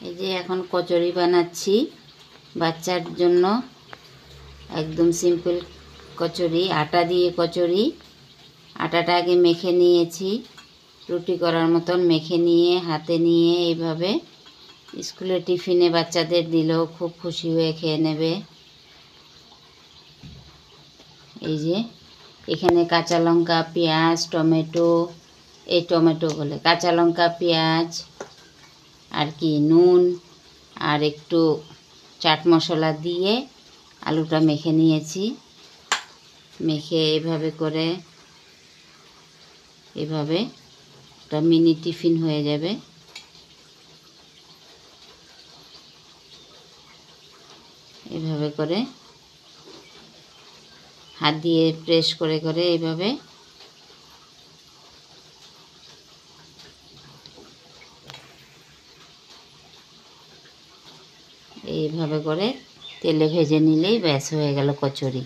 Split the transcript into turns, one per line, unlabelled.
এই যে এখন কচুরি বানাচ্ছি বাচ্চার জন্য। একদম সিম্পল কচুরি, আটা দিয়ে কচুরি। আটাটা আগে মেখে নিয়েছি, রুটি করার মতন মেখে নিয়ে হাতে নিয়ে এইভাবে স্কুলে টিফিনে বাচ্চাদের দিলেও খুব খুশি হয়ে খেয়ে নেবে। এই যে এখানে কাঁচা লঙ্কা, পেঁয়াজ, টমেটো, এই টমেটো বলে কাঁচা লঙ্কা, পেঁয়াজ আর কি নুন আর একটু চাট মশলা দিয়ে আলুটা মেখে নিয়েছি। মেখে এভাবে করে এভাবে একটা মিনি টিফিন হয়ে যাবে। এভাবে করে হাত দিয়ে প্রেস করে করে এইভাবে এইভাবে করে তেলে ভেজে নিলেই ব্যাস হয়ে গেল কচুরি।